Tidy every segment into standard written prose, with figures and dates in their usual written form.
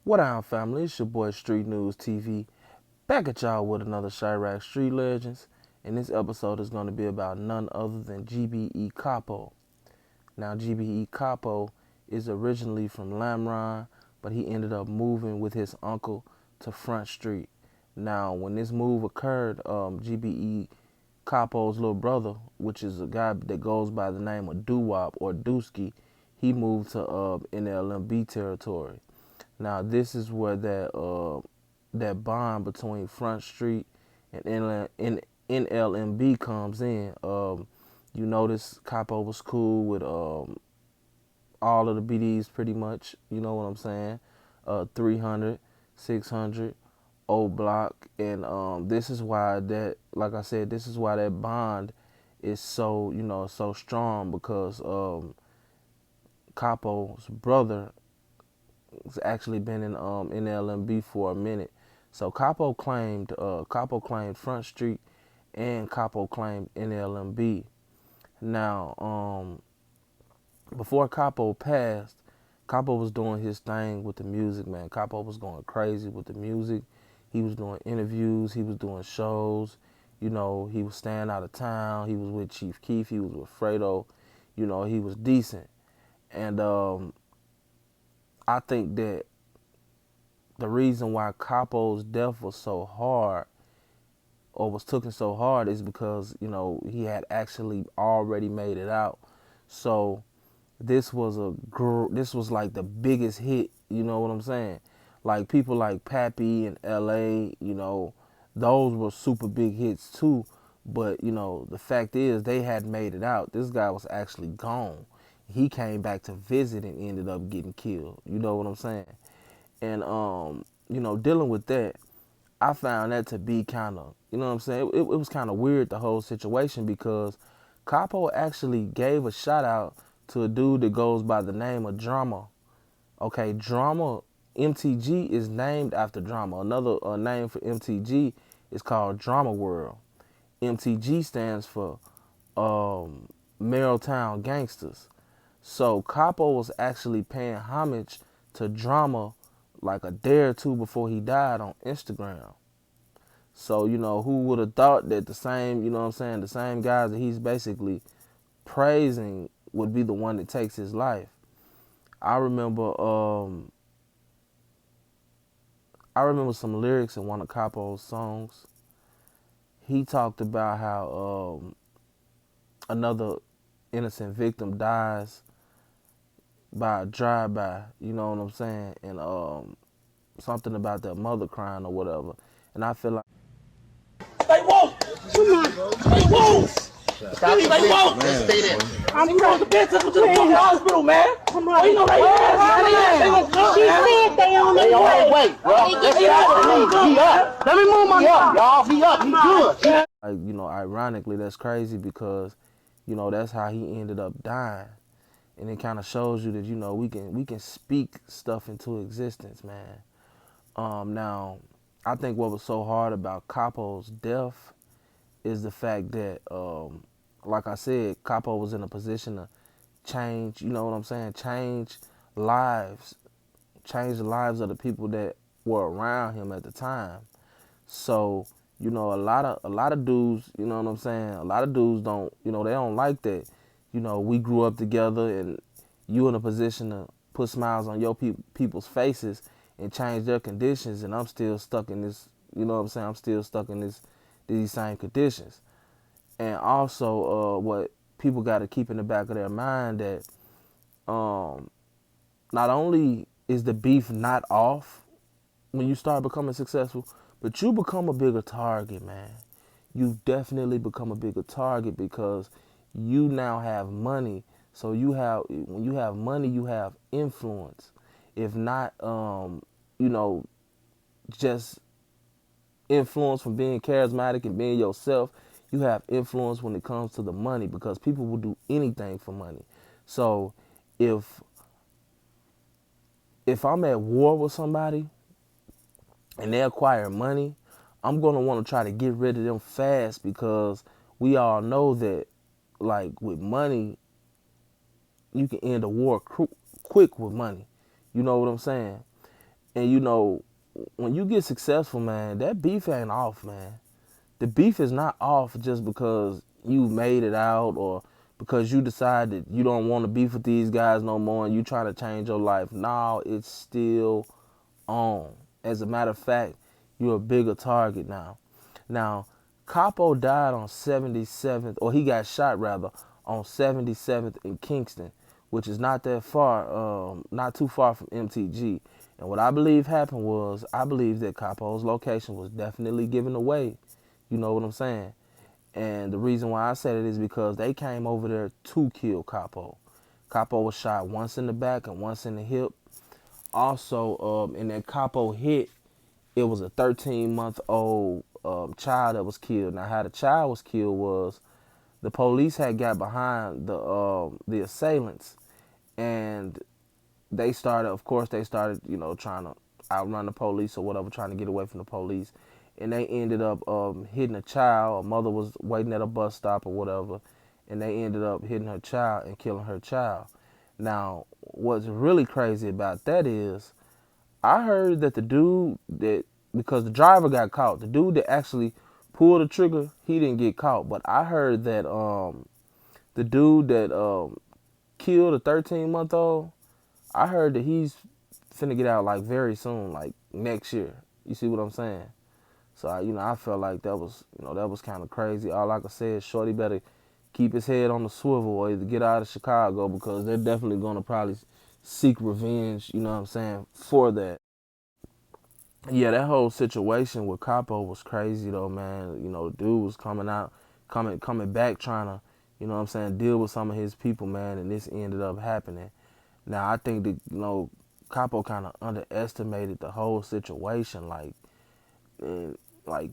What down, family? It's your boy Street Newz Tv, back at y'all with another Chiraq Street Legends, and this episode is going to be about none other than GBE Capo. Now, GBE Capo is originally from Lamron, but he ended up moving with his uncle to Front Street. Now, when this move occurred, GBE Capo's little brother, which is a guy that goes by the name of Doo-Wop or Dooski, he moved to NLMB territory. Now this is where that bond between Front Street and NLMB comes in. You notice Capo was cool with all of the BDs pretty much. You know what I'm saying? 300, 600, O Block, and this is why that, like I said, this is why that bond is so so strong because Capo's brother has actually been in LMB for a minute. So Capo claimed Front Street and Capo claimed NLMB. Now, before Capo passed, Capo was doing his thing with the music, man. Capo was going crazy with the music. He was doing interviews, he was doing shows, he was staying out of town, he was with Chief Keef, he was with Fredo, he was decent. And I think that the reason why Capo's death was so hard or was taken so hard is because, he had actually already made it out. So this was like the biggest hit, you know what I'm saying? Like people like Pappy and LA, those were super big hits too. But, the fact is they had made it out. This guy was actually gone. He came back to visit and ended up getting killed. You know what I'm saying? And dealing with that, I found that to be kind of, you know what I'm saying? It was kind of weird, the whole situation, because Capo actually gave a shout out to a dude that goes by the name of Drama. Okay, Drama, MTG is named after Drama. Another name for MTG is called Drama World. MTG stands for Marytown Gangsters. So Capo was actually paying homage to Drama like a day or two before he died on Instagram. So, who would have thought that the same, the same guys that he's basically praising would be the one that takes his life. I remember some lyrics in one of Capo's songs. He talked about how another innocent victim dies by a drive-by, you know what I'm saying? And something about their mother crying or whatever. And I feel like they won't. They won't. They won't. Stay there. I'm going to bed. Took them to the fucking hospital, man. Come on. You know they won't come. She said they on their way. He up. Let me move my car. Y'all, he up. He good. Ironically, that's crazy because, that's how he ended up dying. And it kind of shows you that, we can speak stuff into existence, man. Now, I think what was so hard about Capo's death is the fact that, like I said, Capo was in a position to change, change lives, change the lives of the people that were around him at the time. So, a lot of dudes, a lot of dudes don't, they don't like that. We grew up together and you in a position to put smiles on your people's faces and change their conditions, and I'm still stuck in this, I'm still stuck in these same conditions. And also, what people got to keep in the back of their mind that not only is the beef not off when you start becoming successful, but you become a bigger target, man. You definitely become a bigger target because you now have money. So when you have money, you have influence. If not, just influence from being charismatic and being yourself, you have influence when it comes to the money because people will do anything for money. So if I'm at war with somebody and they acquire money, I'm going to want to try to get rid of them fast because we all know that, like, with money, you can end a war quick with money. You know what I'm saying? And you know, when you get successful, man, that beef ain't off, man. The beef is not off just because you made it out or because you decided you don't want to beef with these guys no more and you trying to change your life. No, it's still on. As a matter of fact, you're a bigger target now. Now, Capo died on 77th, or he got shot rather, on 77th in Kingston, which is not that far, not too far from MTG. And what I believe happened was, I believe that Capo's location was definitely given away. You know what I'm saying? And the reason why I said it is because they came over there to kill Capo. Capo was shot once in the back and once in the hip. Also, in that Capo hit, it was a 13-month-old child that was killed. Now, how the child was killed was the police had got behind the assailants, and they started, of course, you know, trying to outrun the police or whatever, trying to get away from the police. And they ended up hitting a child. A mother was waiting at a bus stop or whatever, and they ended up hitting her child and killing her child. Now, what's really crazy about that is I heard that the dude that, because the driver got caught, the dude that actually pulled the trigger, he didn't get caught. But I heard that the dude that killed a 13-month-old, I heard that he's finna get out like very soon, like next year. You see what I'm saying? So I felt like that was, that was kind of crazy. All I could say is Shorty better keep his head on the swivel or either get out of Chicago, because they're definitely gonna probably seek revenge, you know what I'm saying, for that. Yeah, that whole situation with Capo was crazy though, man. The dude was coming back trying to, deal with some of his people, man, and this ended up happening. Now I think that, Capo kind of underestimated the whole situation. Like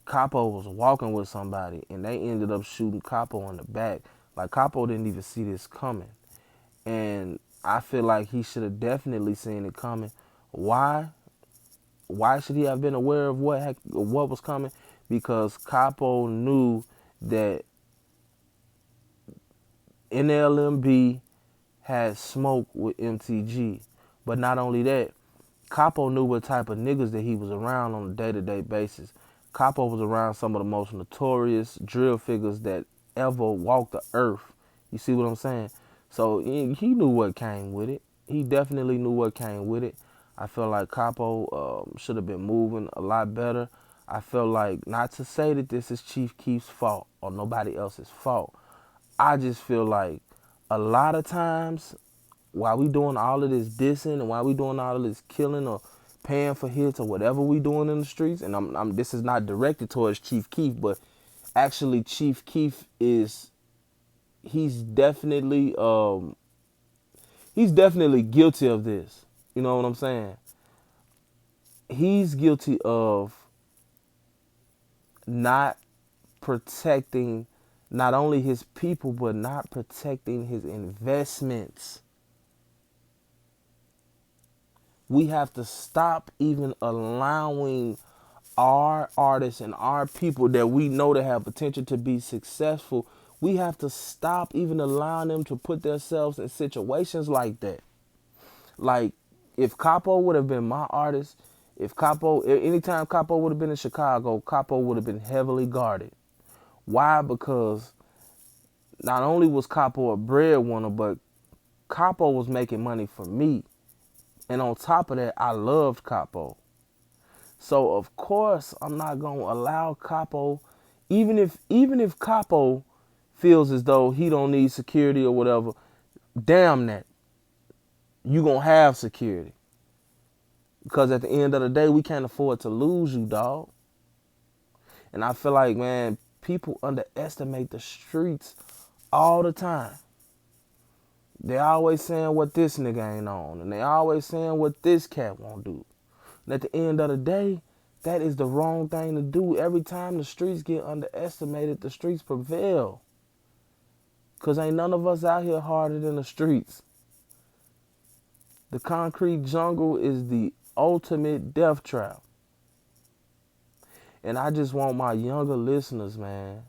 Capo was walking with somebody and they ended up shooting Capo in the back. Like Capo didn't even see this coming. And I feel like he should have definitely seen it coming. Why? Why should he have been aware of what was coming? Because Capo knew that NLMB had smoke with MTG. But not only that, Capo knew what type of niggas that he was around on a day-to-day basis. Capo was around some of the most notorious drill figures that ever walked the earth. You see what I'm saying? So he knew what came with it. He definitely knew what came with it. I feel like Capo should have been moving a lot better. I feel like, not to say that this is Chief Keef's fault or nobody else's fault. I just feel like a lot of times while we doing all of this dissing and while we doing all of this killing or paying for hits or whatever we doing in the streets, and this is not directed towards Chief Keef, but actually Chief Keef he's definitely guilty of this. You know what I'm saying? He's guilty of not protecting not only his people, but not protecting his investments. We have to stop even allowing our artists and our people that we know that have potential to be successful. We have to stop even allowing them to put themselves in situations like that. Like, if Capo would have been my artist, anytime Capo would have been in Chicago, Capo would have been heavily guarded. Why? Because not only was Capo a breadwinner, but Capo was making money for me. And on top of that, I loved Capo. So of course I'm not gonna allow Capo, even if Capo feels as though he don't need security or whatever, damn that. You gonna have security. Because at the end of the day, we can't afford to lose you, dog. And I feel like, man, people underestimate the streets all the time. They always saying what this nigga ain't on. And they always saying what this cat won't do. And at the end of the day, that is the wrong thing to do. Every time the streets get underestimated, the streets prevail. Because ain't none of us out here harder than the streets. The concrete jungle is the ultimate death trap. And I just want my younger listeners, man,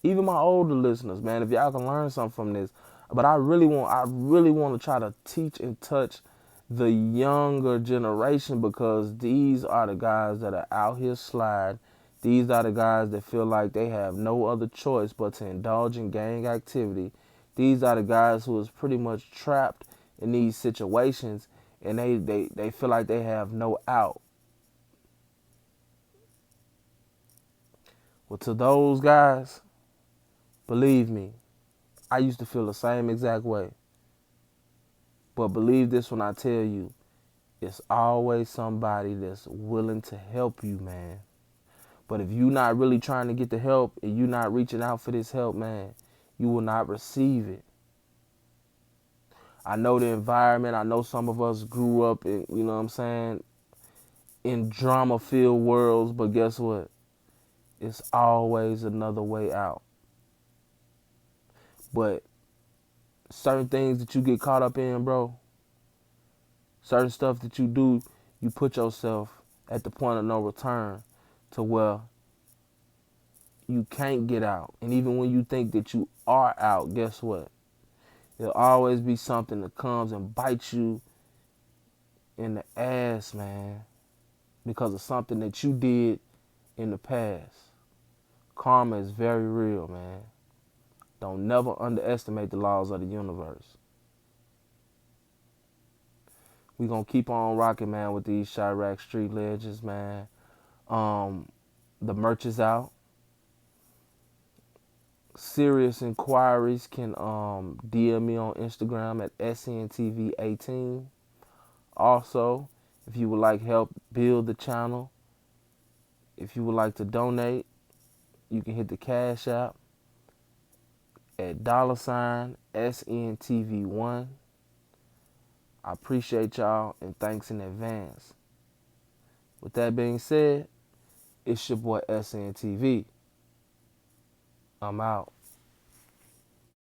even my older listeners, man, if y'all can learn something from this. But I really want to try to teach and touch the younger generation, because these are the guys that are out here slide. These are the guys that feel like they have no other choice but to indulge in gang activity. These are the guys who is pretty much trapped in these situations, and they feel like they have no out. Well, to those guys, believe me, I used to feel the same exact way. But believe this when I tell you, it's always somebody that's willing to help you, man. But if you're not really trying to get the help and you're not reaching out for this help, man, you will not receive it. I know the environment. I know some of us grew up in, you know what I'm saying, in drama-filled worlds, but guess what? It's always another way out. But certain things that you get caught up in, bro, certain stuff that you do, you put yourself at the point of no return to where you can't get out. And even when you think that you are out, guess what? There'll always be something that comes and bites you in the ass, man, because of something that you did in the past. Karma is very real, man. Don't never underestimate the laws of the universe. We gonna keep on rocking, man, with these Chiraq Street Legends, man. The merch is out. Serious inquiries can DM me on Instagram at SNTV18. Also, if you would like help build the channel, if you would like to donate, you can hit the Cash App at $SNTV1. I appreciate y'all and thanks in advance. With that being said, it's your boy SNTV. I'm out.